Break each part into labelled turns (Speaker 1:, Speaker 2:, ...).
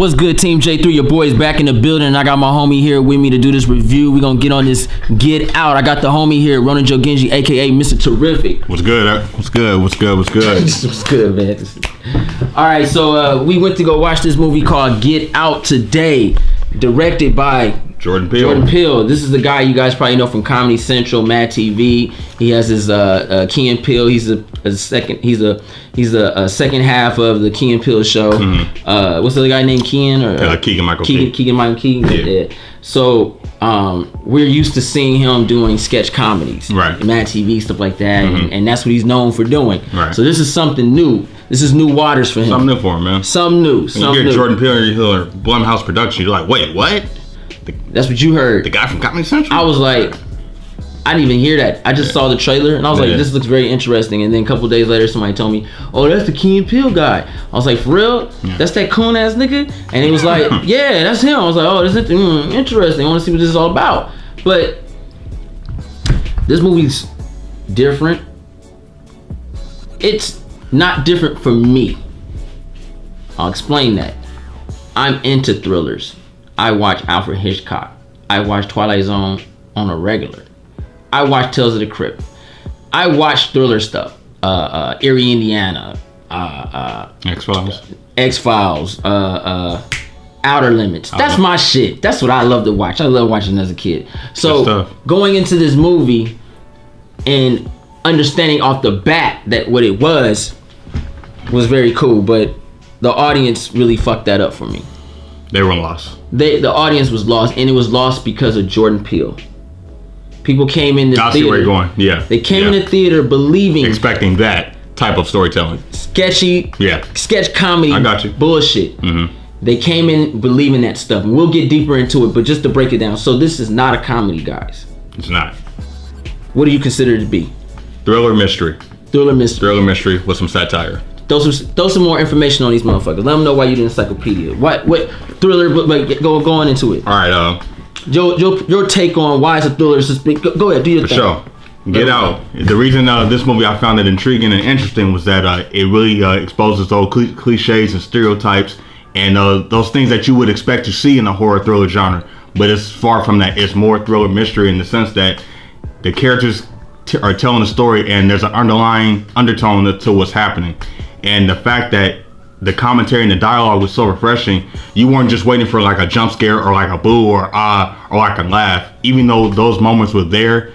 Speaker 1: What's good, Team J3? Your boys back in the building, and I got my homie here with me to do this review. We're gonna get on this Get Out. I got the homie here, Ronan Joe Genji, aka Mr. Terrific.
Speaker 2: What's good? What's good? What's good? What's good?
Speaker 1: What's good, man? All right, so we went to go watch this movie called Get Out today, directed by
Speaker 2: Jordan Peele.
Speaker 1: Jordan Peele. This is the guy you guys probably know from Comedy Central, Mad TV. He has his Key and Peele. He's a second half of the Key and Peele show. Mm-hmm. What's the other guy named Keegan or
Speaker 2: Keegan Michael
Speaker 1: Key? Yeah. So we're used to seeing him doing sketch comedies,
Speaker 2: right?
Speaker 1: Mad TV, stuff like that, mm-hmm. and that's what he's known for doing.
Speaker 2: Right.
Speaker 1: So this is something new. This is new waters for him.
Speaker 2: Something new for him, man.
Speaker 1: Something new.
Speaker 2: When you hear Jordan Peele or Blumhouse Production, you're like, wait, what?
Speaker 1: That's what you heard.
Speaker 2: The guy from Comedy Central?
Speaker 1: I was like, I didn't even hear that. I just saw the trailer and I was like, this looks very interesting. And then a couple days later, somebody told me, oh, that's the Key and Peele guy. I was like, for real? Yeah. That's that coon ass nigga? And he was like, yeah, that's him. I was like, oh, this is interesting. I want to see what this is all about. But this movie's different. It's not different for me. I'll explain that. I'm into thrillers. I watch Alfred Hitchcock. I watch Twilight Zone on a regular. I watch Tales of the Crypt. I watch thriller stuff. Erie, Indiana. X-Files. Outer Limits. That's my shit. That's what I love to watch. I love watching as a kid. So going into this movie and understanding off the bat that what it was very cool, but the audience really fucked that up for me.
Speaker 2: They were lost.
Speaker 1: The audience was lost, and it was lost because of Jordan Peele. People came in the theater. I see
Speaker 2: where you're going. Yeah.
Speaker 1: They came in the theater
Speaker 2: expecting that type of storytelling.
Speaker 1: Sketchy. Yeah. Sketch comedy.
Speaker 2: I got you.
Speaker 1: Bullshit. Mm-hmm. They came in believing that stuff, and we'll get deeper into it. But just to break it down, so this is not a comedy, guys.
Speaker 2: It's not.
Speaker 1: What do you consider it to be?
Speaker 2: Thriller mystery.
Speaker 1: Thriller mystery.
Speaker 2: Thriller mystery with some satire.
Speaker 1: Throw some more information on these motherfuckers. Let them know why you did encyclopedia. What thriller? Going into it.
Speaker 2: All right.
Speaker 1: Your take on why it's a thriller. Go ahead, do your thing.
Speaker 2: For sure. Get Out. The reason this movie I found it intriguing and interesting was that it really exposes those cliches and stereotypes and those things that you would expect to see in a horror thriller genre. But it's far from that. It's more thriller mystery in the sense that the characters are telling a story and there's an underlying undertone to what's happening. And the fact that the commentary and the dialogue was so refreshing, you weren't just waiting for like a jump scare or like a boo or like a laugh. Even though those moments were there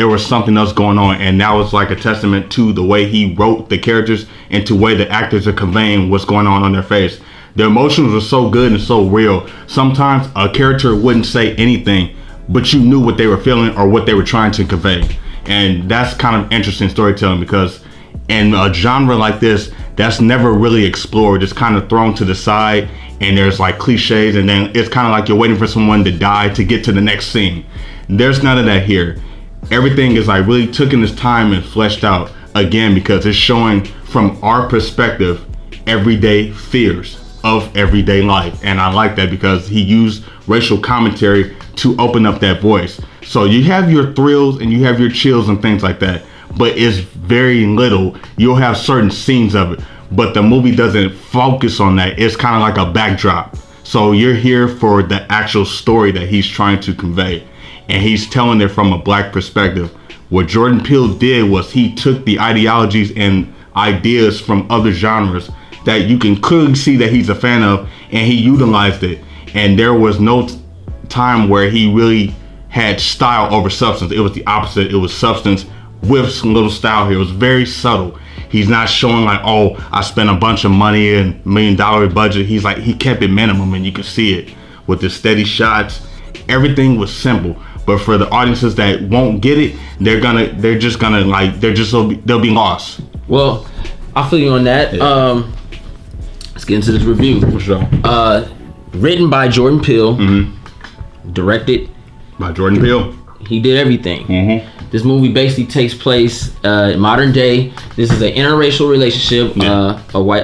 Speaker 2: was something else going on, and that was like a testament to the way he wrote the characters and to the way the actors are conveying what's going on their face. The emotions were so good and so real. Sometimes a character wouldn't say anything, but you knew what they were feeling or what they were trying to convey. And that's kind of interesting storytelling, because in a genre like this, that's never really explored. It's kind of thrown to the side, and there's like cliches, and then it's kind of like you're waiting for someone to die to get to the next scene. There's none of that here. Everything is like really took in this time and fleshed out, again, because it's showing from our perspective everyday fears of everyday life. And I like that because he used racial commentary to open up that voice. So you have your thrills and you have your chills and things like that, but it's very little. You'll have certain scenes of it, but the movie doesn't focus on that. It's kind of like a backdrop. So you're here for the actual story that he's trying to convey, and he's telling it from a black perspective. What Jordan Peele did was he took the ideologies and ideas from other genres that you can clearly see that he's a fan of, and he utilized it. And there was no time where he really had style over substance. It was the opposite. It was substance with some little style here. It was very subtle. He's not showing like, oh, I spent a bunch of money and $1 million budget. He's like, he kept it minimum, and you can see it with the steady shots. Everything was simple. But for the audiences that won't get it, they'll be lost.
Speaker 1: Well, I feel you on that. Yeah. Let's get into this review.
Speaker 2: For sure.
Speaker 1: Written by Jordan Peele.
Speaker 2: Mm-hmm.
Speaker 1: Directed
Speaker 2: by Jordan Peele.
Speaker 1: He did everything.
Speaker 2: Mm-hmm.
Speaker 1: This movie basically takes place in modern day. This is an interracial relationship. Yeah. A white,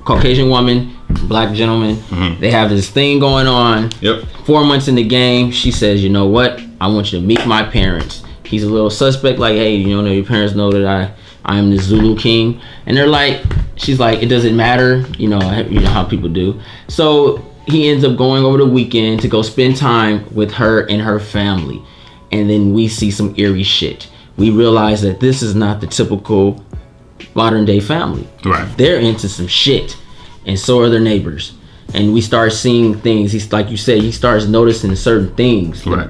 Speaker 1: Caucasian woman, black gentleman. Mm-hmm. They have this thing going on.
Speaker 2: Yep.
Speaker 1: 4 months in the game, she says, you know what? I want you to meet my parents. He's a little suspect, like, hey, you know, your parents know that I am the Zulu king. And they're like, she's like, it doesn't matter, you know how people do. So he ends up going over the weekend to go spend time with her and her family. And then we see some eerie shit. We realize that this is not the typical modern day family.
Speaker 2: Right.
Speaker 1: They're into some shit. And so are their neighbors. And we start seeing things. He's like you said, he starts noticing certain things.
Speaker 2: Right.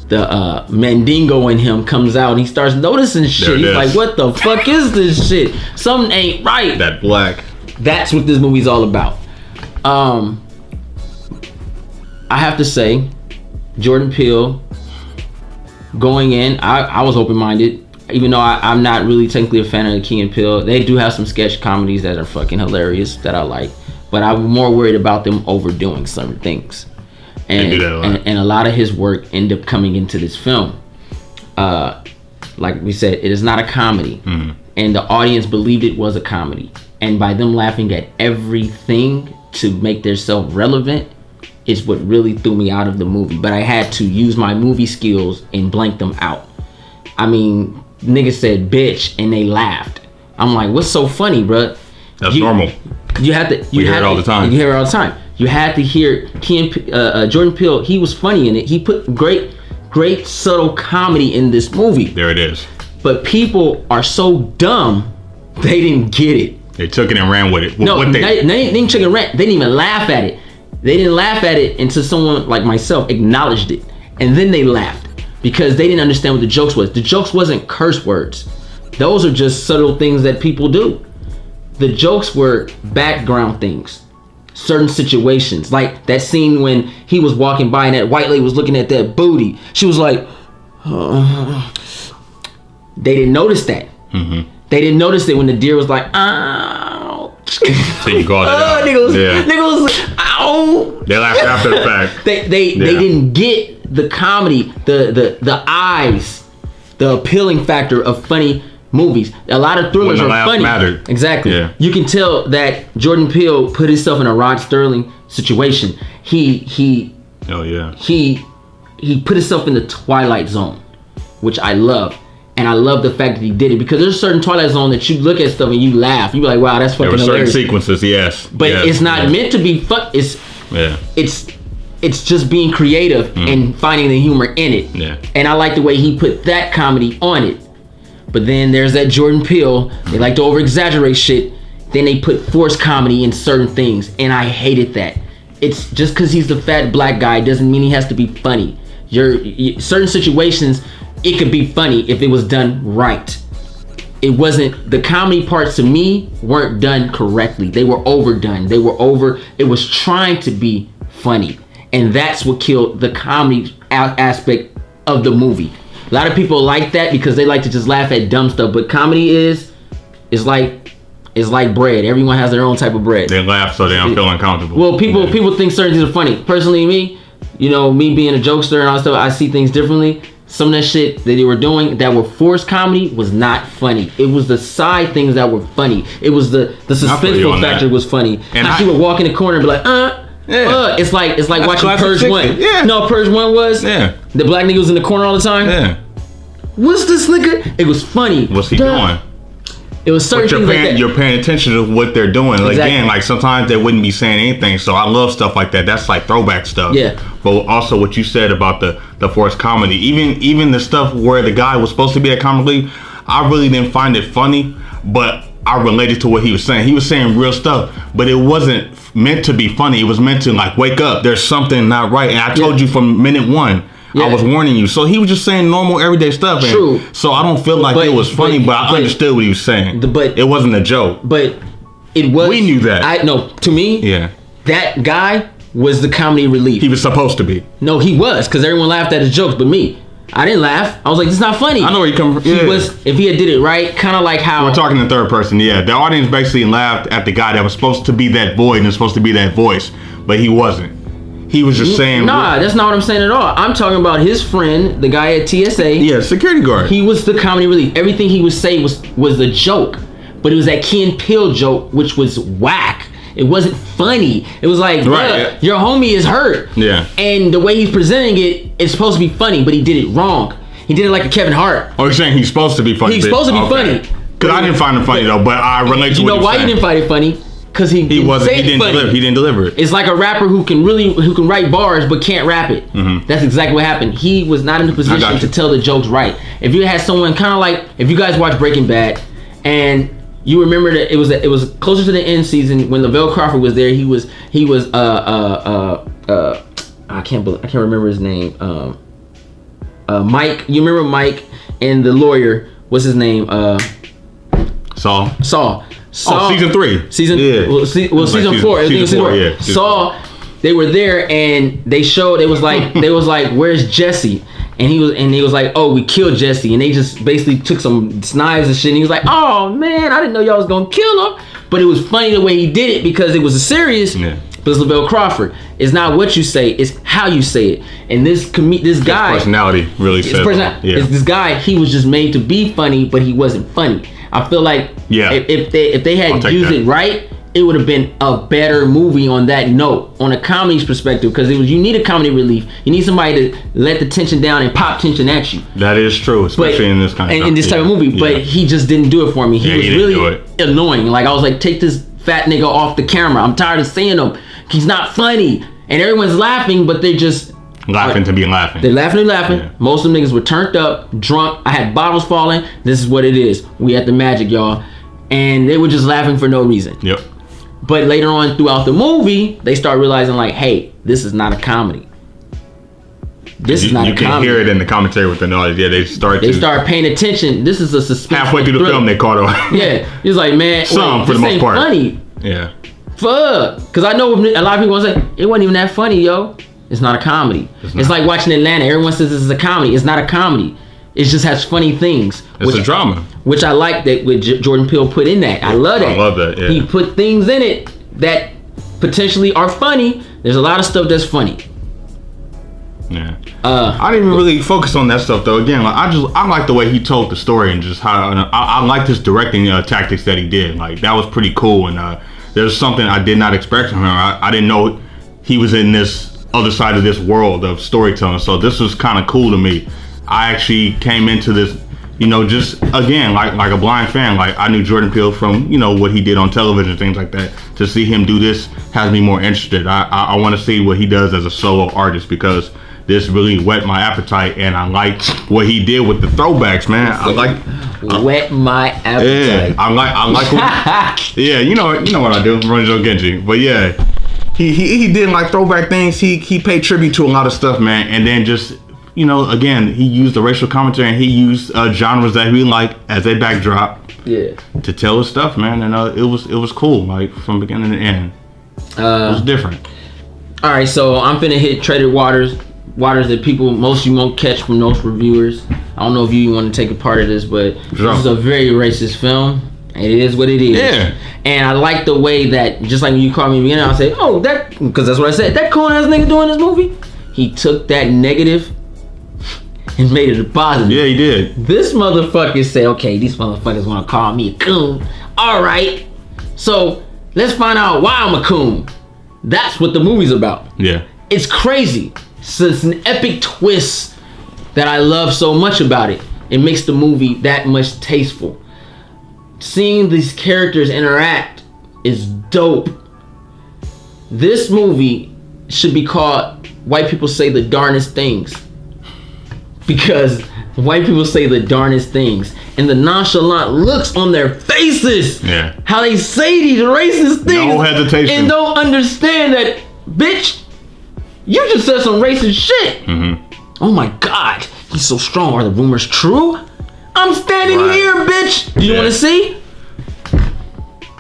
Speaker 1: The Mandingo in him comes out and he starts noticing shit. He's like, what the fuck is this shit? Something ain't right.
Speaker 2: That black.
Speaker 1: That's what this movie's all about. I have to say, Jordan Peele, going in, I was open-minded. Even though I'm not really technically a fan of the Key and Peele, they do have some sketch comedies that are fucking hilarious that I like. But I'm more worried about them overdoing certain things. And a lot of his work ended up coming into this film. Like we said, it is not a comedy. Mm-hmm. And the audience believed it was a comedy. And by them laughing at everything to make themselves relevant is what really threw me out of the movie. But I had to use my movie skills and blank them out. I mean, niggas said bitch and they laughed. I'm like, what's so funny, bro?
Speaker 2: That's normal.
Speaker 1: You have to.
Speaker 2: We hear it all the time.
Speaker 1: You hear it all the time. You had to hear Jordan Peele. He was funny in it. He put great subtle comedy in this movie.
Speaker 2: There it is.
Speaker 1: But people are so dumb, they didn't get it.
Speaker 2: They took it and ran with it.
Speaker 1: They didn't take it and ran. They didn't even laugh at it. They didn't laugh at it until someone like myself acknowledged it, and then they laughed. Because they didn't understand what the jokes was. The jokes wasn't curse words. Those are just subtle things that people do. The jokes were background things. Certain situations. Like that scene when he was walking by and that white lady was looking at that booty. She was like, They didn't notice that. Mm-hmm. They didn't notice it when the deer was like, ow.
Speaker 2: So you called it out.
Speaker 1: Niggas was like, ow.
Speaker 2: They laughed after the fact.
Speaker 1: They didn't get the comedy, the eyes, the appealing factor of funny movies. A lot of thrillers are funny.
Speaker 2: Mattered.
Speaker 1: Exactly.
Speaker 2: Yeah.
Speaker 1: You can tell that Jordan Peele put himself in a Rod Sterling situation. He put himself in the Twilight Zone, which I love. And I love the fact that he did it, because there's a certain Twilight Zone that you look at stuff and you laugh. You be like, wow, that's fucking hilarious. There were certain
Speaker 2: sequences, yes.
Speaker 1: But it's not meant to be fun. It's just being creative and finding the humor in it. Yeah. And I like the way he put that comedy on it. But then there's that Jordan Peele. They like to over exaggerate shit. Then they put forced comedy in certain things, and I hated that. It's just because he's the fat black guy doesn't mean he has to be funny. Certain situations, it could be funny if it was done right. It wasn't, the comedy parts to me weren't done correctly. They were overdone. It was trying to be funny. And that's what killed the comedy aspect of the movie. A lot of people like that because they like to just laugh at dumb stuff. But comedy is like bread. Everyone has their own type of bread.
Speaker 2: They laugh so they don't feel uncomfortable.
Speaker 1: Well, people think certain things are funny. Personally, me being a jokester and all that stuff, I see things differently. Some of that shit that they were doing that were forced comedy was not funny. It was the side things that were funny. It was the suspenseful factor was funny. And she would walk in the corner and be like, It's like that's watching Purge 1.
Speaker 2: Yeah.
Speaker 1: No, Purge 1 was?
Speaker 2: Yeah.
Speaker 1: The black nigga was in the corner all the time?
Speaker 2: Yeah.
Speaker 1: What's this nigga? It was funny.
Speaker 2: What's he doing?
Speaker 1: It was certain things like that.
Speaker 2: You're paying attention to what they're doing. Like,
Speaker 1: exactly.
Speaker 2: Again, like sometimes they wouldn't be saying anything. So I love stuff like that. That's like throwback stuff.
Speaker 1: Yeah.
Speaker 2: But also what you said about the forced comedy. Even the stuff where the guy was supposed to be a comic relief, I really didn't find it funny, but I related to what he was saying. He was saying real stuff, but it wasn't meant to be funny. It was meant to like, wake up. There's something not right. And I told you from minute one. Yeah. I was warning you. So he was just saying normal everyday stuff. And
Speaker 1: true.
Speaker 2: So I don't feel like it was funny, but I understood what he was saying. But it wasn't a joke.
Speaker 1: But it was.
Speaker 2: We knew that.
Speaker 1: To me, that guy was the comedy relief.
Speaker 2: He was supposed to be.
Speaker 1: No, he was, because everyone laughed at his jokes, but me. I didn't laugh. I was like, this is not funny.
Speaker 2: I know where you come from.
Speaker 1: He was, if he had did it right, kind of like how...
Speaker 2: We're talking in third person, yeah. The audience basically laughed at the guy that was supposed to be that void and was supposed to be that voice, but he wasn't. He was just saying...
Speaker 1: Nah, that's not what I'm saying at all. I'm talking about his friend, the guy at TSA.
Speaker 2: Yeah, security guard.
Speaker 1: He was the comedy relief. Everything he was saying was a joke, but it was that Key and Peele joke, which was whack. It wasn't funny. It was like, your homie is hurt.
Speaker 2: Yeah.
Speaker 1: And the way he's presenting it, it's supposed to be funny, but he did it wrong. He did it like a Kevin Hart.
Speaker 2: Oh, you're saying he's supposed to be funny?
Speaker 1: He's supposed to be funny,
Speaker 2: Because I didn't find it funny though, but I relate to
Speaker 1: You
Speaker 2: what
Speaker 1: know why
Speaker 2: saying.
Speaker 1: you didn't find it funny? Because he didn't
Speaker 2: deliver. He didn't deliver it.
Speaker 1: It's like a rapper who can write bars but can't rap it.
Speaker 2: Mm-hmm.
Speaker 1: That's exactly what happened. He was not in the position to tell the jokes right. If you had someone kind of like, if you guys watch Breaking Bad, and you remember that it was closer to the end season when Lavelle Crawford was there. He was I can't remember his name. Mike. You remember Mike and the lawyer? What's his name?
Speaker 2: Saul.
Speaker 1: Saul,
Speaker 2: season 3.
Speaker 1: Season season 4.
Speaker 2: Season 4. Yeah.
Speaker 1: Saul. They were there and they showed. It was like where's Jesse? And he was like, oh, we killed Jesse. And they just basically took some knives and shit. And he was like, oh man, I didn't know y'all was gonna kill him. But it was funny the way he did it because it was serious. Yeah. But it's Lavelle Crawford. It's not what you say, it's how you say it. And this guy,
Speaker 2: his personality really says
Speaker 1: this guy, he was just made to be funny, but he wasn't funny. I feel like if they had used it right, it would have been a better movie on that note, on a comedy's perspective, because you need a comedy relief. You need somebody to let the tension down and pop tension at you.
Speaker 2: That is true, especially in this kind of
Speaker 1: in this type of movie. Yeah. But he just didn't do it for me. He was really annoying. Like I was like, take this fat nigga off the camera. I'm tired of seeing him. He's not funny. And everyone's laughing, but they just
Speaker 2: laughing to be laughing.
Speaker 1: They're laughing. Yeah. Most of them niggas were turned up, drunk. I had bottles falling. This is what it is. We at the Magic, y'all. And they were just laughing for no reason.
Speaker 2: Yep.
Speaker 1: But later on throughout the movie, they start realizing like, hey, this is not a comedy. This is not a comedy. You can
Speaker 2: hear it in the commentary with the noise. Yeah, they start
Speaker 1: paying attention. This is a suspense.
Speaker 2: Halfway through the film, they caught on.
Speaker 1: Yeah. It's like, man,
Speaker 2: for the most part.
Speaker 1: Funny.
Speaker 2: Yeah.
Speaker 1: Fuck. Because I know a lot of people say, it wasn't even that funny, yo. It's not a comedy. It's like watching Atlanta. Everyone says this is a comedy. It's not a comedy. It just has funny things.
Speaker 2: It's a drama.
Speaker 1: Which I like that what Jordan Peele put in that. I love that.
Speaker 2: I love that, yeah.
Speaker 1: He put things in it that potentially are funny. There's a lot of stuff that's funny.
Speaker 2: Yeah. I didn't even really focus on that stuff though. Again, like I like the way he told the story and just how I liked his directing tactics that he did. Like that was pretty cool. And there's something I did not expect from him. I didn't know he was in this other side of this world of storytelling. So this was kind of cool to me. I actually came into this, just again like a blind fan. Like I knew Jordan Peele from what he did on television, things like that. To see him do this has me more interested. I want to see what he does as a solo artist because this really whet my appetite, and I like what he did with the throwbacks, man.
Speaker 1: Whet my appetite.
Speaker 2: Yeah, I like. Yeah, you know what I do, Ronjo Genji. But yeah, he did like throwback things. He paid tribute to a lot of stuff, man, and then just. Again, he used the racial commentary and he used genres that we like as a backdrop. Yeah. To tell his stuff, man, and it was cool, like from beginning to end. It was different.
Speaker 1: All right, so I'm finna hit treaded waters that most of you won't catch from most reviewers. I don't know if you want to take a part of this, but this is a very racist film. It is what it is. Yeah. And I like the way that, just like when you called me in the beginning, I say, oh, that, because that's what I said. That cool ass nigga doing this movie. He took that negative and made it a positive.
Speaker 2: Yeah, he did.
Speaker 1: This motherfucker said, okay, these motherfuckers want to call me a coon. All right. So let's find out why I'm a coon. That's what the movie's about.
Speaker 2: Yeah.
Speaker 1: It's crazy. So it's an epic twist that I love so much about it. It makes the movie that much tasteful. Seeing these characters interact is dope. This movie should be called White People Say the Darnest Things. Because white people say the darnest things. And the nonchalant looks on their faces.
Speaker 2: Yeah.
Speaker 1: How they say these racist things.
Speaker 2: No hesitation.
Speaker 1: And don't understand that, bitch, you just said some racist shit. Mm-hmm. Oh my God. He's so strong. Are the rumors true? I'm standing here, bitch. Do you want to see?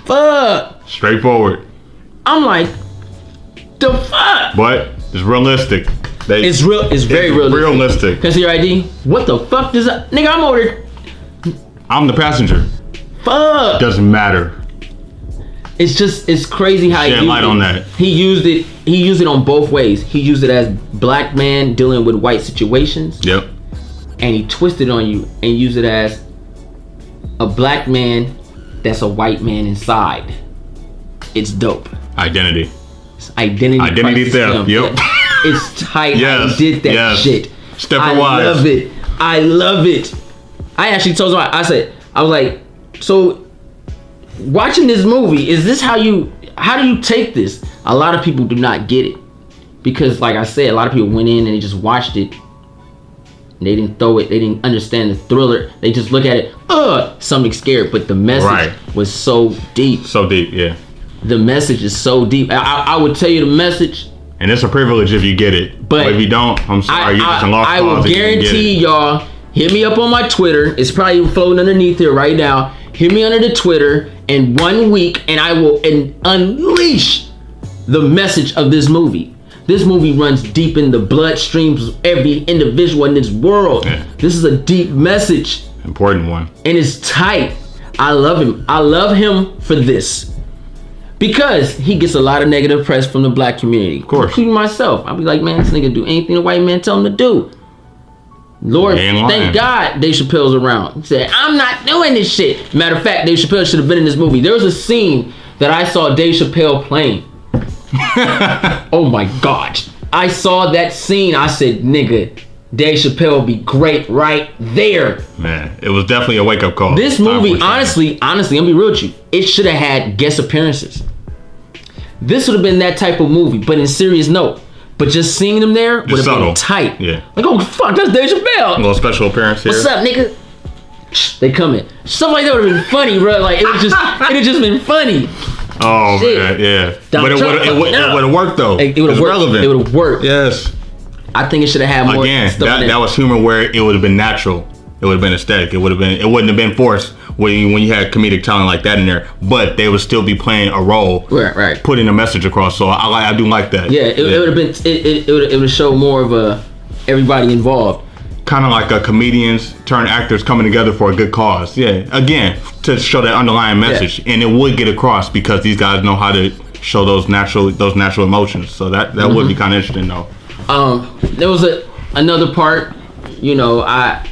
Speaker 1: Fuck.
Speaker 2: Straightforward.
Speaker 1: I'm like, the fuck?
Speaker 2: But it's realistic.
Speaker 1: It's very realistic. Can I see your ID? What the fuck does that? Nigga, I'm over there.
Speaker 2: I'm the passenger.
Speaker 1: Fuck.
Speaker 2: Doesn't matter.
Speaker 1: It's crazy how
Speaker 2: Shed light on that.
Speaker 1: He used it on both ways. He used it as black man dealing with white situations.
Speaker 2: Yep.
Speaker 1: And he twisted on you and used it as a black man that's a white man inside. It's dope.
Speaker 2: Identity.
Speaker 1: It's identity
Speaker 2: theft. Yep.
Speaker 1: It's tight. Yes, he did that shit.
Speaker 2: Steppenwise.
Speaker 1: I love it. I actually told him, I was like, So watching this movie, is this how do you take this? A lot of people do not get it. Because like I said, a lot of people went in and they just watched it. And they didn't throw it. They didn't understand the thriller. They just look at it, something scared. But the message was so deep.
Speaker 2: So deep, yeah.
Speaker 1: The message is so deep. I would tell you the message.
Speaker 2: And it's a privilege if you get it. But if you don't, I'm sorry. You're just in lost
Speaker 1: I will guarantee y'all, hit me up on my Twitter. It's probably floating underneath here right now. Hit me under the Twitter in 1 week and I will unleash the message of this movie. This movie runs deep in the bloodstreams of every individual in this world. Yeah. This is a deep message.
Speaker 2: Important one.
Speaker 1: And it's tight. I love him. I love him for this. Because he gets a lot of negative press from the black community.
Speaker 2: Of course.
Speaker 1: Including myself. I'll be like, man, this nigga do anything the white man tell him to do. Lord, thank God Dave Chappelle's around. He said, I'm not doing this shit. Matter of fact, Dave Chappelle should have been in this movie. There was a scene that I saw Dave Chappelle playing. Oh my God. I saw that scene. I said, nigga, Dave Chappelle would be great right there.
Speaker 2: Man, it was definitely a wake-up call.
Speaker 1: This movie, honestly, I'm gonna be real with you. It should have had guest appearances. This would have been that type of movie, but in serious note. But just seeing them there would have been tight.
Speaker 2: Yeah.
Speaker 1: Like, oh fuck, that's Dave Chappelle.
Speaker 2: A little special appearance here.
Speaker 1: What's up, nigga? They come in. Stuff like that would have been funny, bro. Like it would have just been funny.
Speaker 2: Oh shit. Man, yeah. But it would have worked though.
Speaker 1: It would have worked.
Speaker 2: Relevant.
Speaker 1: It would have worked.
Speaker 2: Yes.
Speaker 1: I think it should have had more.
Speaker 2: Again, that was humor where it would have been natural. It would have been aesthetic. It wouldn't have been forced when you had comedic talent like that in there. But they would still be playing a role,
Speaker 1: right,
Speaker 2: putting a message across. So I do like that.
Speaker 1: Yeah, it would have been. It would have showed more of everybody involved.
Speaker 2: Kind of like a comedians turned actors coming together for a good cause. Yeah, again, to show that underlying message, and it would get across because these guys know how to show those natural emotions. So that would be kind of interesting though.
Speaker 1: There was another part. You know, I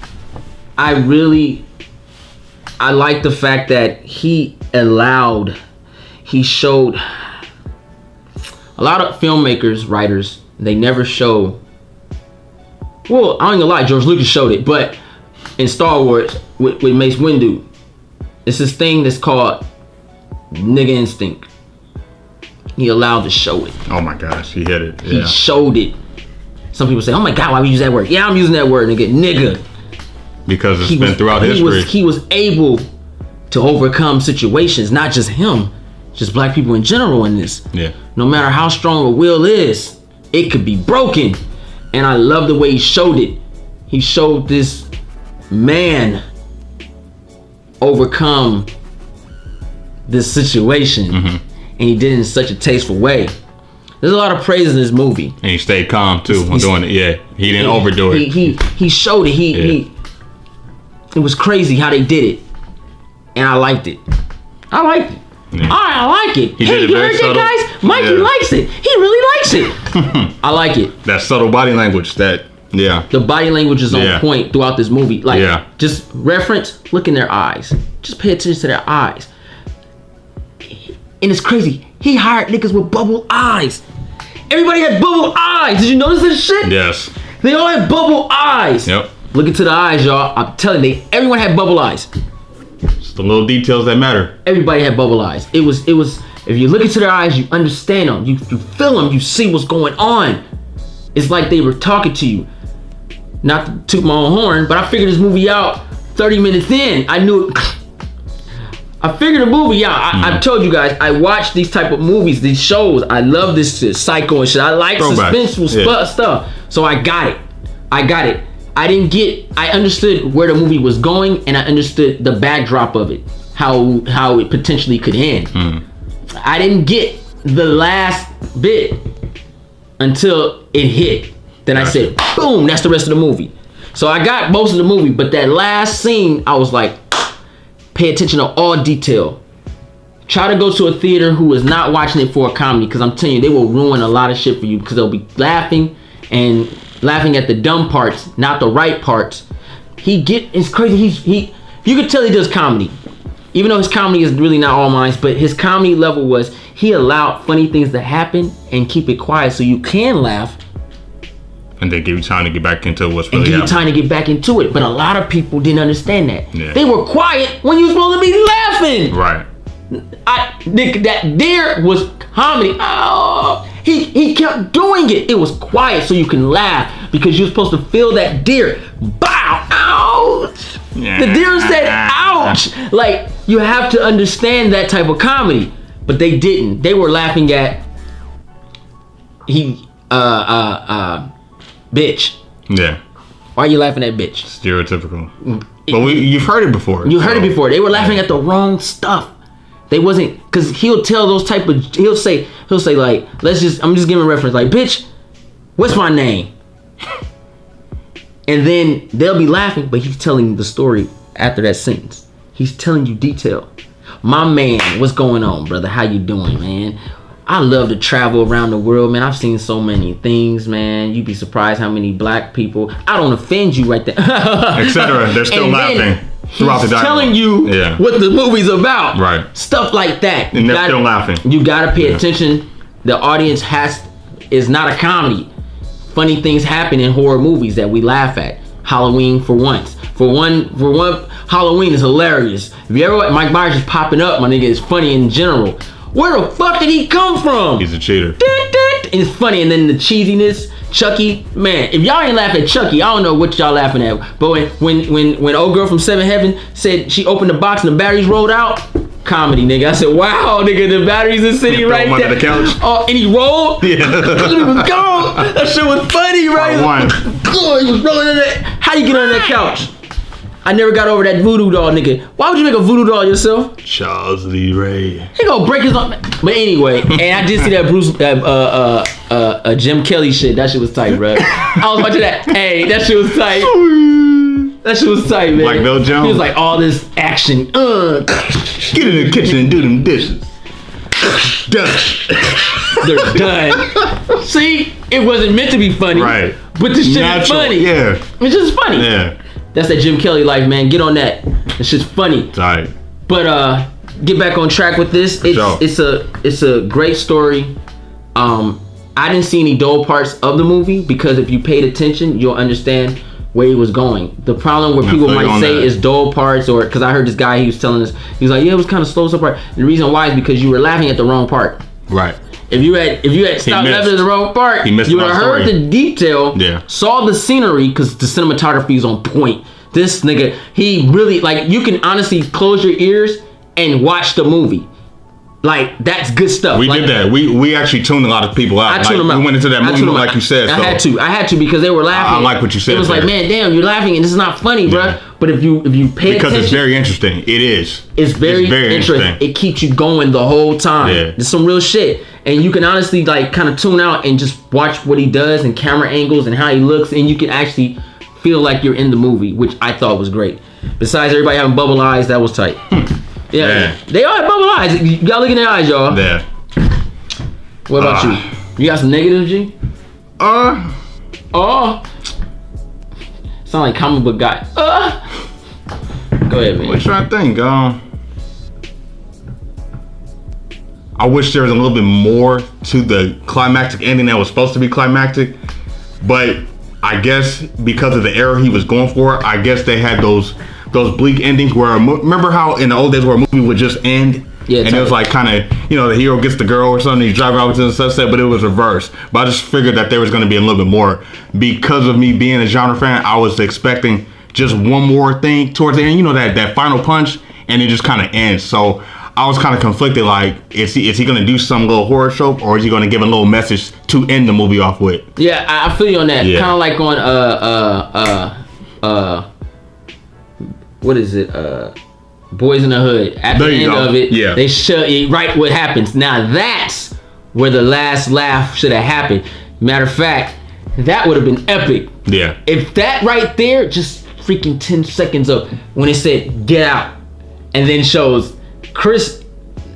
Speaker 1: like the fact that he showed a lot of filmmakers, writers. They never show. Well, I ain't gonna lie, George Lucas showed it, but in Star Wars with Mace Windu, it's this thing that's called nigga instinct. He allowed to show it.
Speaker 2: Oh my gosh, he hit it.
Speaker 1: He showed it. Some people say, oh my God, why would you use that word? Yeah, I'm using that word, nigga.
Speaker 2: Because it's been throughout history.
Speaker 1: He was able to overcome situations, not just him, just black people in general in this.
Speaker 2: Yeah.
Speaker 1: No matter how strong a will is, it could be broken. And I love the way he showed it. He showed this man overcome this situation. And he did it in such a tasteful way. There's a lot of praise in this movie.
Speaker 2: And he stayed calm too when doing it. Yeah, he didn't overdo it.
Speaker 1: He showed it. It was crazy how they did it. And I liked it. Yeah. I like it.
Speaker 2: He did it very subtle.
Speaker 1: Guys? Mikey likes it. He really likes it. I like it.
Speaker 2: That subtle body language. The
Speaker 1: body language is on point throughout this movie. Like, just reference, look in their eyes. Just pay attention to their eyes. And it's crazy. He hired niggas with bubble eyes. Everybody had bubble eyes. Did you notice this shit?
Speaker 2: Yes.
Speaker 1: They all had bubble eyes.
Speaker 2: Yep.
Speaker 1: Look into the eyes, y'all. I'm telling you, everyone had bubble eyes.
Speaker 2: It's the little details that matter.
Speaker 1: Everybody had bubble eyes. It was. If you look into their eyes, you understand them. You feel them. You see what's going on. It's like they were talking to you. Not to toot my own horn, but I figured this movie out 30 minutes in. I knew. I figured the movie out. I told you guys, I watch these type of movies, these shows. I love this shit, psycho and shit. I like suspenseful stuff. So I got it. I understood where the movie was going, and I understood the backdrop of it, how it potentially could end. I didn't get the last bit until it hit. Then I said, boom, that's the rest of the movie. So I got most of the movie, but that last scene, I was like, pay attention to all detail. Try to go to a theater who is not watching it for a comedy, because I'm telling you, they will ruin a lot of shit for you, because they'll be laughing at the dumb parts, not the right parts. It's crazy. You could tell he does comedy, even though his comedy is really not all mine. But his comedy level was, he allowed funny things to happen and keep it quiet so you can laugh.
Speaker 2: And they give you time to get back into what's
Speaker 1: and
Speaker 2: really
Speaker 1: give you
Speaker 2: happening.
Speaker 1: time to get back into it. But a lot of people didn't understand that.
Speaker 2: Yeah.
Speaker 1: They were quiet when you were supposed to be laughing.
Speaker 2: Right.
Speaker 1: That deer was comedy. Oh, he kept doing it. It was quiet so you can laugh because you're supposed to feel that deer. Bow, ouch.
Speaker 2: Yeah.
Speaker 1: The deer said, ouch. Like, you have to understand that type of comedy. But they didn't. They were laughing at bitch.
Speaker 2: Yeah.
Speaker 1: Why are you laughing at bitch?
Speaker 2: Stereotypical. But you've heard it before.
Speaker 1: You heard it before. They were laughing at the wrong stuff. They wasn't, because he'll tell those type of, he'll say like, I'm just giving a reference, like, bitch, what's my name? And then they'll be laughing, but he's telling the story after that sentence. He's telling you detail. My man, what's going on, brother? How you doing, man? I love to travel around the world, man. I've seen so many things, man. You'd be surprised how many black people. I don't offend you right there.
Speaker 2: Etc. They're still laughing throughout the dialogue.
Speaker 1: Telling you what the movie's about.
Speaker 2: Right.
Speaker 1: Stuff like that.
Speaker 2: And they're still laughing.
Speaker 1: You gotta pay attention. The audience is not a comedy. Funny things happen in horror movies that we laugh at. Halloween for once. For one, Halloween is hilarious. If you ever Mike Myers is popping up, my nigga, it's funny in general. Where the fuck did he come from?
Speaker 2: He's a cheater.
Speaker 1: And it's funny, and then the cheesiness, Chucky, man. If y'all ain't laughing at Chucky, I don't know what y'all laughing at. But when old girl from Seven Heaven said she opened the box and the batteries rolled out, comedy, nigga. I said, wow, nigga, the batteries are sitting right there.
Speaker 2: Under the couch.
Speaker 1: Oh, and he rolled.
Speaker 2: Yeah.
Speaker 1: He was gone. That shit was funny, right? Oh, he was rolling in that. How you get on that couch? I never got over that voodoo doll, nigga. Why would you make a voodoo doll yourself?
Speaker 2: Charles Lee Ray.
Speaker 1: He gonna break his arm. But anyway, and I did see that Jim Kelly shit. That shit was tight, bro. I was watching that. Hey, that shit was tight. That shit was tight, man.
Speaker 2: Like Bill Jones.
Speaker 1: He was like, all this action.
Speaker 2: Get in the kitchen and do them dishes. Done.
Speaker 1: They're done. See, it wasn't meant to be funny.
Speaker 2: Right.
Speaker 1: But this shit is funny.
Speaker 2: Yeah.
Speaker 1: It's just funny.
Speaker 2: Yeah.
Speaker 1: That's that Jim Kelly life, man. Get on that. It's just funny.
Speaker 2: Right.
Speaker 1: But get back on track with this. It's a great story. I didn't see any dull parts of the movie because if you paid attention, you'll understand where he was going. The problem where people might say is dull parts, or because I heard this guy, he was telling us, he was like, yeah, it was kind of slow some part. And the reason why is because you were laughing at the wrong part.
Speaker 2: Right.
Speaker 1: If you had stopped laughing at the wrong part, you would have heard the detail, saw the scenery, because the cinematography is on point. This nigga, he really, like, you can honestly close your ears and watch the movie. Like, that's good stuff.
Speaker 2: We did that. We actually tuned a lot of people out.
Speaker 1: I tuned them out.
Speaker 2: We went into that movie like you said.
Speaker 1: I had to because they were laughing.
Speaker 2: I like what you said.
Speaker 1: It was like, man, damn, you're laughing and this is not funny, bro. But if you pay attention,
Speaker 2: because it's very interesting. It is.
Speaker 1: It's very interesting. It keeps you going the whole time. Yeah. It's some real shit. And you can honestly like kind of tune out and just watch what he does and camera angles and how he looks, and you can actually feel like you're in the movie, which I thought was great. Besides everybody having bubble eyes, that was tight. Yeah. They all have bubble eyes. Y'all look in their eyes, y'all.
Speaker 2: Yeah.
Speaker 1: What about you? You got some negatives, G? Sound like comic book guy. Go ahead, man.
Speaker 2: What you trying to think? I wish there was a little bit more to the climactic ending that was supposed to be climactic, but I guess because of the era he was going for, I guess they had those bleak endings where, remember how in the old days where a movie would just end? Yeah, and it was like kind of, the hero gets the girl or something, he's driving out to the sunset, but it was reversed. But I just figured that there was going to be a little bit more. Because of me being a genre fan, I was expecting just one more thing towards the end, that final punch, and it just kind of ends. So I was kind of conflicted, like, is he going to do some little horror trope, or is he going to give a little message to end the movie off with?
Speaker 1: Yeah, I feel you on that. Yeah. Kind of like on what is it? Boys in the Hood. At the end of it, they show you right what happens. Now that's where the last laugh should have happened. Matter of fact, that would have been epic. Yeah. If that right there, just freaking 10 seconds of when it said get out, and then shows Chris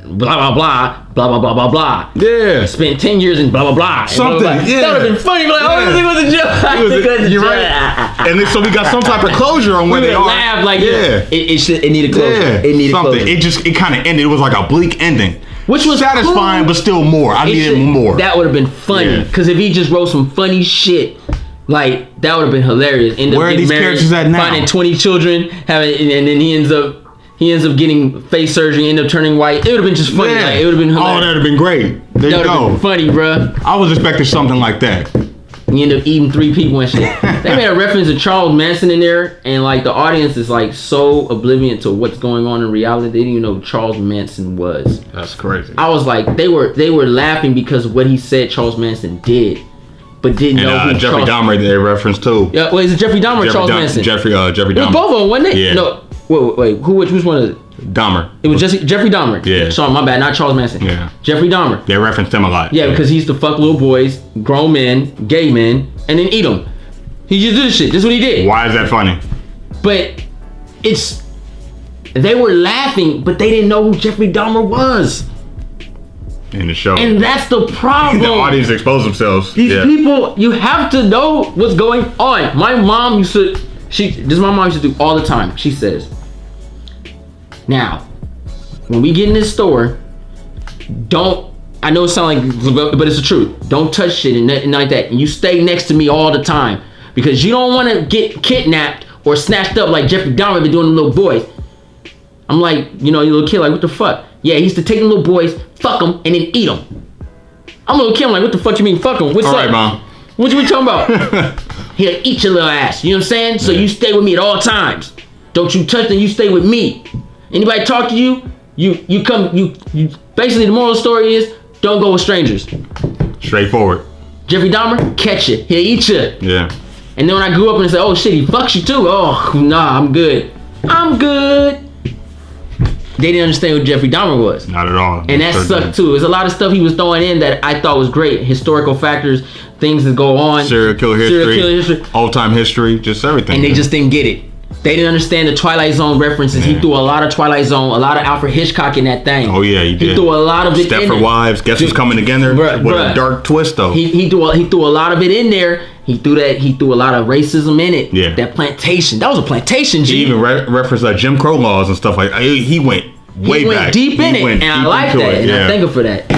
Speaker 1: blah blah blah blah blah blah blah blah. Yeah. Spent 10 years in blah blah blah.
Speaker 2: Something.
Speaker 1: Blah, blah, blah. Yeah. That would have been funny. Like, oh, this thing was a joke.
Speaker 2: You're right. And then, so we got some type of closure on where they are.
Speaker 1: Laugh like it needed closure. Yeah. It needed
Speaker 2: something.
Speaker 1: Closure.
Speaker 2: It kind of ended. It was like a bleak ending.
Speaker 1: Which was
Speaker 2: satisfying,
Speaker 1: cool,
Speaker 2: but still more. I needed more.
Speaker 1: That would have been funny. Because if he just wrote some funny shit Like that would have been hilarious.
Speaker 2: Where are these characters at now?
Speaker 1: Finding 20 children, and then he ends up getting face surgery, end up turning white. It would have been just funny.
Speaker 2: Yeah.
Speaker 1: Like, it would have been hilarious.
Speaker 2: Oh, that would have been great. There you
Speaker 1: That would have
Speaker 2: go.
Speaker 1: been funny, bruh.
Speaker 2: I was expecting something like that.
Speaker 1: You end up eating 3 people and shit. They made a reference to Charles Manson in there, and like the audience is like so oblivious to what's going on in reality. They didn't even know who Charles Manson was.
Speaker 2: That's crazy.
Speaker 1: I was like, they were laughing because of what he said Charles Manson did, but didn't know who
Speaker 2: Jeffrey Dahmer they referenced too.
Speaker 1: Yeah, well, is it Jeffrey Dahmer or Charles Manson?
Speaker 2: Jeffrey
Speaker 1: It was
Speaker 2: Dahmer.
Speaker 1: both of them, wasn't it?
Speaker 2: Yeah.
Speaker 1: No, wait, which one is it?
Speaker 2: Dahmer.
Speaker 1: It was just Jeffrey Dahmer.
Speaker 2: Yeah.
Speaker 1: Sorry, my bad, not Charles Manson.
Speaker 2: Yeah.
Speaker 1: Jeffrey Dahmer.
Speaker 2: They referenced him a lot.
Speaker 1: Yeah, because he used to fuck little boys, grown men, gay men, and then eat them. He just did this shit. This is what he did.
Speaker 2: Why is that funny?
Speaker 1: But they were laughing, but they didn't know who Jeffrey Dahmer was.
Speaker 2: In the show.
Speaker 1: And that's the problem.
Speaker 2: The audience exposed themselves.
Speaker 1: These people, you have to know what's going on. My mom used to, my mom used to do all the time. She says, now, when we get in this store, I know it sounds like, but it's the truth. Don't touch shit and nothing like that. And you stay next to me all the time because you don't want to get kidnapped or snatched up like Jeffrey Dahmer been doing to little boys. I'm like, you little kid, like, what the fuck? Yeah, he used to take the little boys, fuck them, and then eat them. I'm a little kid, I'm like, what the fuck you mean fuck them? What's
Speaker 2: All
Speaker 1: up?
Speaker 2: right, Mom.
Speaker 1: What you talking about? He'll eat your little ass. You know what I'm saying? So you stay with me at all times. Don't you touch them, you stay with me. Anybody talk to you, you basically the moral of the story is don't go with strangers.
Speaker 2: Straightforward.
Speaker 1: Jeffrey Dahmer, catch you. He'll eat you.
Speaker 2: Yeah.
Speaker 1: And then when I grew up and said, oh shit, he fucks you too. Oh, nah, I'm good. They didn't understand who Jeffrey Dahmer was.
Speaker 2: Not at all.
Speaker 1: And that sucked too. There's a lot of stuff he was throwing in that I thought was great. Historical factors, things that go on.
Speaker 2: Serial killer history. Old time history, just everything.
Speaker 1: And they just didn't get it. They didn't understand the Twilight Zone references.
Speaker 2: Yeah.
Speaker 1: He threw a lot of Twilight Zone, a lot of Alfred Hitchcock in that thing.
Speaker 2: Oh yeah, he did.
Speaker 1: He threw a lot of it in there.
Speaker 2: Stepford Wives, Guess Who's Coming Together? What a dark twist though.
Speaker 1: He threw a lot of it in there. He threw a lot of racism in it.
Speaker 2: Yeah.
Speaker 1: That plantation. That was a plantation, G.
Speaker 2: He even referenced Jim Crow laws and stuff like that. He went way
Speaker 1: he went
Speaker 2: back.
Speaker 1: deep in it, and I like that, and I thank him for that.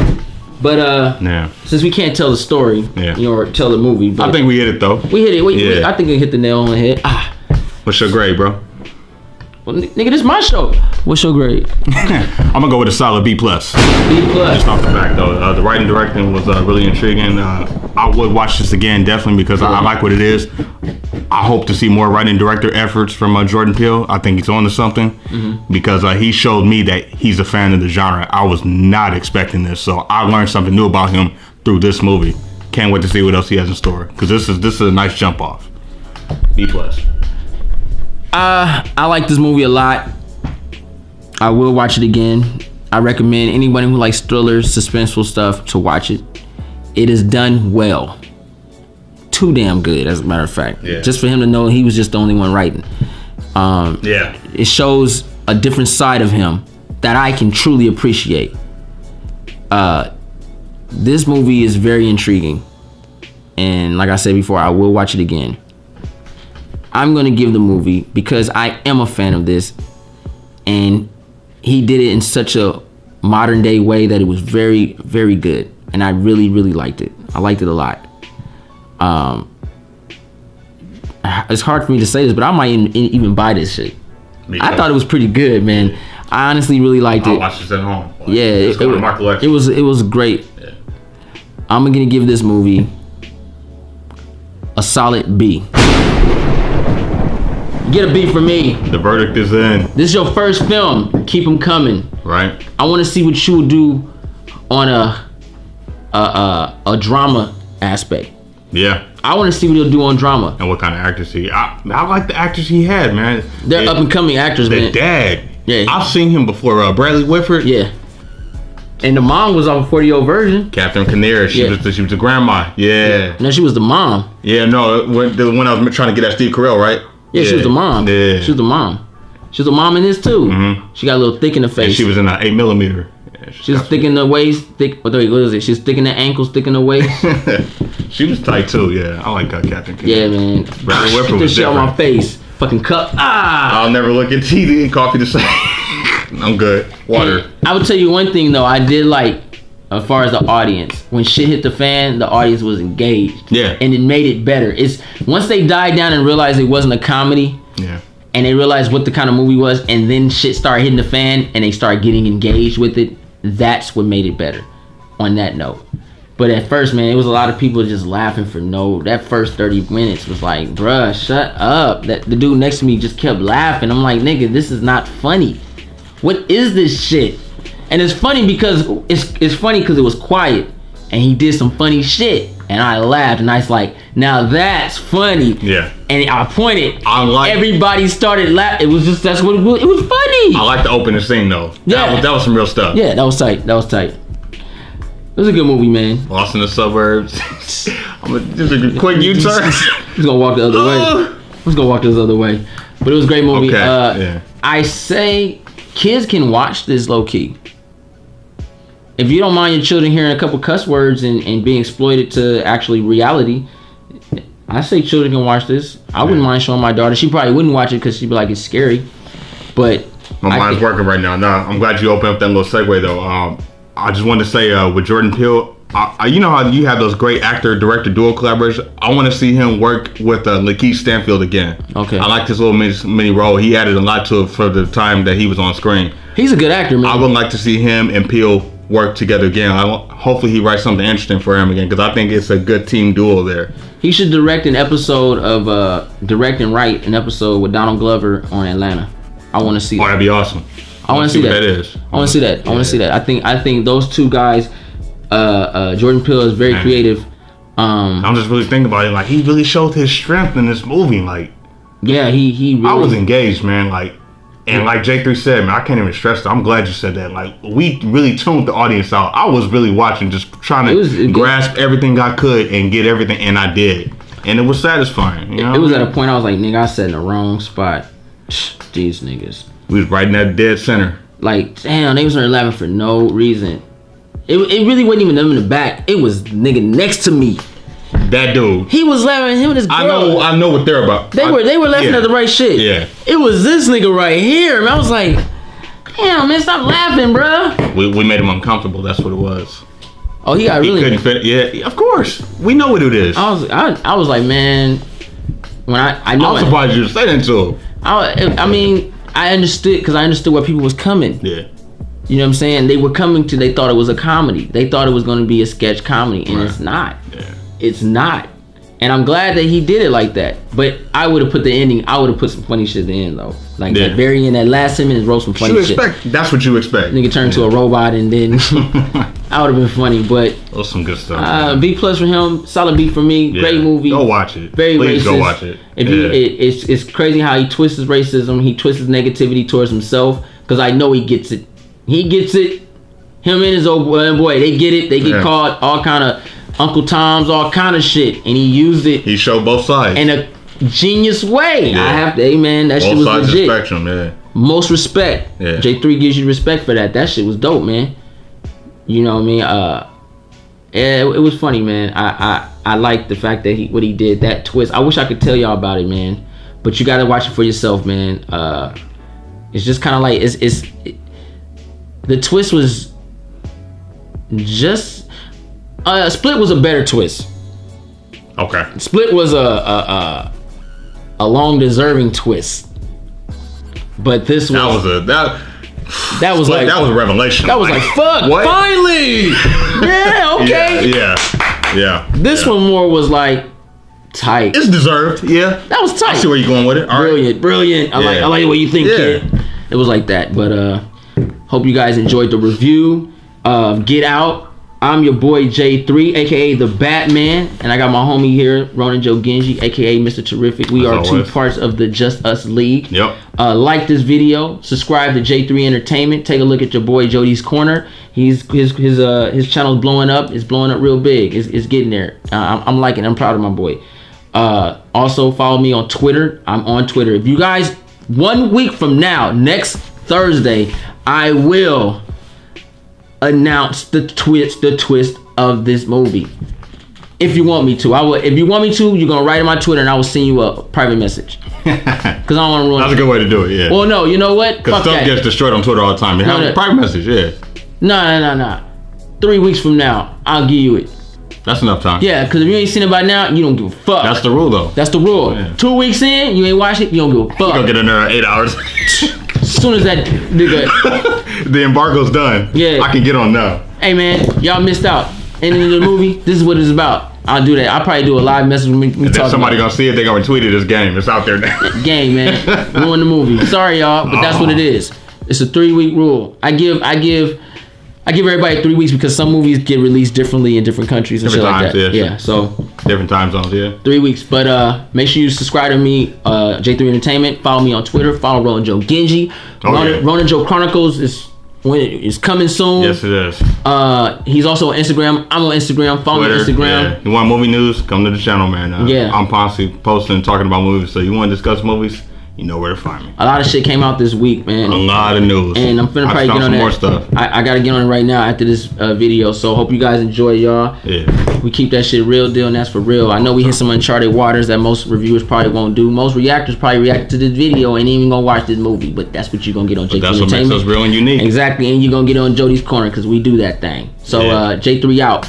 Speaker 1: But since we can't tell the story, or tell the movie, but
Speaker 2: I think we hit it though.
Speaker 1: We hit it. I think we hit the nail on the head.
Speaker 2: What's your grade, bro?
Speaker 1: Well, nigga, this is my show. What's your grade?
Speaker 2: I'm gonna go with a solid B+.
Speaker 1: B+.
Speaker 2: Just off the back though, the writing directing was really intriguing. I would watch this again definitely because I like what it is. I hope to see more writing director efforts from Jordan Peele. I think he's on to something because he showed me that he's a fan of the genre. I was not expecting this, so I learned something new about him through this movie. Can't wait to see what else he has in store because this is a nice jump off. B+.
Speaker 1: I like this movie a lot. I will watch it again. I recommend anybody who likes thrillers, suspenseful stuff to watch it. It is done well. Too damn good, as a matter of fact.
Speaker 2: Yeah.
Speaker 1: Just for him to know he was just the only one writing. It shows a different side of him that I can truly appreciate. This movie is very intriguing. And like I said before, I will watch it again. I'm gonna give the movie, because I am a fan of this, and he did it in such a modern day way that it was very, very good, and I really, really liked it. I liked it a lot. It's hard for me to say this, but I might even buy this shit. I thought it was pretty good, man. I honestly really liked it.
Speaker 2: I'll watch this at home.
Speaker 1: It was great.
Speaker 2: Yeah.
Speaker 1: I'm gonna give this movie a solid B. Get a B for me.
Speaker 2: The verdict is in.
Speaker 1: This is your first film. Keep them coming.
Speaker 2: Right.
Speaker 1: I want to see what you will do on a drama aspect.
Speaker 2: Yeah.
Speaker 1: I want to see what he'll do on drama.
Speaker 2: And what kind of actors I like the actors he had, man.
Speaker 1: They're up and coming actors, man.
Speaker 2: The dad.
Speaker 1: Yeah.
Speaker 2: I've seen him before. Bradley Whitford.
Speaker 1: Yeah. And the mom was off a 40-year-old version.
Speaker 2: Catherine Kinnear. She was the grandma. Yeah.
Speaker 1: No, she was the mom.
Speaker 2: Yeah. No, when I was trying to get at Steve Carell, right?
Speaker 1: Yeah, she was the mom.
Speaker 2: Yeah.
Speaker 1: She was the mom. She was the mom in this too. Mm-hmm. She got a little thick in the face.
Speaker 2: And she was in an 8mm. Yeah,
Speaker 1: she was thick in the waist, thick. What is it? She's thick in the ankles, thick in the waist.
Speaker 2: She was tight too. Yeah, I like Catherine Kinnear.
Speaker 1: Yeah, man.
Speaker 2: Bradley Whitford was
Speaker 1: shit on my face. Fucking cup.
Speaker 2: I'll never look at TV and coffee the same. I'm good. Water.
Speaker 1: And I would tell you one thing though. I did like, as far as the audience, when shit hit the fan, the audience was engaged.
Speaker 2: Yeah.
Speaker 1: And it made it better. It's once they died down and realized it wasn't a comedy.
Speaker 2: Yeah.
Speaker 1: And they realized what the kind of movie was, and then shit started hitting the fan, and they started getting engaged with it. That's what made it better. On that note. But at first, man, it was a lot of people just laughing for no. That first 30 minutes was like, bruh, shut up. That the dude next to me just kept laughing. I'm like, nigga, this is not funny. What is this shit? And it's funny because it's funny because it was quiet, and he did some funny shit, and I laughed, and I was like, now that's funny.
Speaker 2: Yeah.
Speaker 1: And I pointed.
Speaker 2: like
Speaker 1: everybody started laughing. It was just that's what it was. It was funny.
Speaker 2: I like the opening scene though.
Speaker 1: Yeah.
Speaker 2: That was some real stuff.
Speaker 1: Yeah, that was tight. That was tight. It was a good movie, man.
Speaker 2: Lost in the Suburbs. Just a quick U-turn.
Speaker 1: He's gonna walk the other way. He's gonna walk this other way. But it was a great movie.
Speaker 2: Okay. Yeah.
Speaker 1: I say kids can watch this low key. If you don't mind your children hearing a couple cuss words and being exploited to actually reality, I say children can watch this. I wouldn't mind showing my daughter. She probably wouldn't watch it because she'd be like, it's scary. But
Speaker 2: my mind's working right now. No, I'm glad you opened up that little segue though. I just wanted to say with Jordan Peele, you know how you have those great actor-director duo collaborators? I want to see him work with Lakeith Stanfield again.
Speaker 1: Okay.
Speaker 2: I like this little mini role. He added a lot to it for the time that he was on screen.
Speaker 1: He's a good actor, man.
Speaker 2: I would like to see him and Peele work together again. Hopefully he writes something interesting for him again because I think it's a good team duo there.
Speaker 1: He should direct an episode of direct and write an episode with Donald Glover on Atlanta. I want to see that.
Speaker 2: Oh, that'd be awesome.
Speaker 1: I want to see
Speaker 2: what
Speaker 1: that.
Speaker 2: that is.
Speaker 1: I want to see that. I want to see that. I think those two guys, Jordan Peele is very creative.
Speaker 2: I'm just really thinking about it. Like he really showed his strength in this movie. Like,
Speaker 1: yeah, he really,
Speaker 2: I was engaged, man. Like, and like J3 said, man, I can't even stress that. I'm glad you said that. Like, we really tuned the audience out. I was really watching, just trying to grasp everything I could and get everything, and I did. And it was satisfying. You know?
Speaker 1: It was at a point I was like, nigga, I sat in the wrong spot. These niggas.
Speaker 2: We was right in that dead center.
Speaker 1: Like, damn, they was on 11 for no reason. It really wasn't even them in the back. It was nigga next to me.
Speaker 2: That dude.
Speaker 1: He was laughing. Him and his girl.
Speaker 2: I know what they're about.
Speaker 1: They were laughing at the right shit.
Speaker 2: Yeah.
Speaker 1: It was this nigga right here. Man, I was like, damn, man, stop laughing, bruh.
Speaker 2: We made him uncomfortable. That's what it was.
Speaker 1: Oh, he got really.
Speaker 2: Couldn't fit. Yeah, of course. We know what it is.
Speaker 1: I was like, man, when I know.
Speaker 2: I was surprised you say that to him.
Speaker 1: I mean, I understood because I understood where people was coming.
Speaker 2: Yeah.
Speaker 1: You know what I'm saying? They were coming to. They thought it was a comedy. They thought it was going to be a sketch comedy, and it's not.
Speaker 2: Yeah.
Speaker 1: It's not. And I'm glad that he did it like that. But I would have put the ending. I would have put some funny shit at the end though. Like that very end, that last 10 minutes, wrote some funny shit.
Speaker 2: That's what you expect.
Speaker 1: Nigga turned to a robot and then I would have been funny. But
Speaker 2: that was some good stuff.
Speaker 1: B+ for him, solid B for me. Yeah. Great movie.
Speaker 2: Go watch it.
Speaker 1: Please
Speaker 2: racist. Go watch it.
Speaker 1: It's crazy how he twists his racism. He twists his negativity towards himself. Because I know he gets it. He gets it. Him and his old boy, they get it. They get caught all kind of Uncle Tom's, all kind of shit, and he used it.
Speaker 2: He showed both sides
Speaker 1: in a genius way. I have to, man, that shit was legit. Both sides of the
Speaker 2: spectrum, yeah.
Speaker 1: Most respect. Yeah. J3 gives you respect for that. That shit was dope, man. You know what I mean? Yeah, it was funny, man. I like the fact that what he did, that twist. I wish I could tell y'all about it, man, but you gotta watch it for yourself, man. It's just kind of like the twist was just. Split was a better twist.
Speaker 2: Okay.
Speaker 1: Split was a long deserving twist, but this was that was like
Speaker 2: that was a revelation.
Speaker 1: That was like fuck. What? Finally. Yeah. Okay.
Speaker 2: Yeah.
Speaker 1: This one more was like tight.
Speaker 2: It's deserved. Yeah.
Speaker 1: That was tight.
Speaker 2: I see where you're going with it. All
Speaker 1: brilliant. I like the way you think, kid. It was like that. But hope you guys enjoyed the review of Get Out. I'm your boy J3, aka the Batman, and I got my homie here, Ronan Joe Genji, aka Mr. Terrific. We are two parts of the Just Us League.
Speaker 2: Yep.
Speaker 1: Like this video, subscribe to J3 Entertainment. Take a look at your boy Jody's Corner. His channel's blowing up. It's blowing up real big. It's getting there. I'm liking it. I'm proud of my boy. Also follow me on Twitter. I'm on Twitter. If you guys, 1 week from now, next Thursday, I will announce the twist of this movie. If you want me to, I will. If you want me to, you're gonna write in my Twitter, and I will send you a private message. Because I don't want to ruin.
Speaker 2: That's a good way to do it. Yeah.
Speaker 1: Well, no, you know what?
Speaker 2: Because stuff gets destroyed on Twitter all the time. You have a private message. Yeah.
Speaker 1: No. 3 weeks from now, I'll give you it.
Speaker 2: That's enough time.
Speaker 1: Yeah, because if you ain't seen it by now, you don't give a fuck.
Speaker 2: That's the rule, though.
Speaker 1: That's the rule. Yeah. 2 weeks in, you ain't watch it, you don't give a fuck.
Speaker 2: You gonna get in there in 8 hours.
Speaker 1: As soon as that nigga...
Speaker 2: the embargo's done.
Speaker 1: Yeah.
Speaker 2: I can get on now.
Speaker 1: Hey, man, y'all missed out. Ending of the movie, this is what it's about. I'll do that. I'll probably do a live message with me talking.
Speaker 2: Somebody gonna see it, they gonna retweet it. This game. It's out there now.
Speaker 1: Game, man. Ruin the movie. Sorry, y'all, but that's what it is. It's a 3-week rule. I give everybody 3 weeks because some movies get released differently in different countries and
Speaker 2: different
Speaker 1: shit
Speaker 2: times,
Speaker 1: like that.
Speaker 2: Yeah,
Speaker 1: so
Speaker 2: different time zones, yeah.
Speaker 1: 3 weeks. But make sure you subscribe to me, J3 Entertainment. Follow me on Twitter. Follow Roland Joe Genji. Roland Joe Chronicles is coming soon.
Speaker 2: Yes, it is.
Speaker 1: He's also on Instagram. I'm on Instagram. Follow me on Instagram.
Speaker 2: Yeah. You want movie news? Come to the channel, man.
Speaker 1: Yeah.
Speaker 2: I'm constantly posting and talking about movies. So you want to discuss movies? You know where to find me.
Speaker 1: A lot of shit came out this week, man.
Speaker 2: A lot of news.
Speaker 1: And I'm finna probably get on that.
Speaker 2: More stuff.
Speaker 1: I gotta get on it right now after this video. So hope you guys enjoy, y'all.
Speaker 2: Yeah.
Speaker 1: We keep that shit real deal, and that's for real. I know we hit some uncharted waters that most reviewers probably won't do. Most reactors probably react to this video and ain't even gonna watch this movie. But that's what you're gonna get on J3 Entertainment.
Speaker 2: That's what makes us real and unique.
Speaker 1: Exactly, and you're gonna get on Jody's Corner because we do that thing. So J3 out.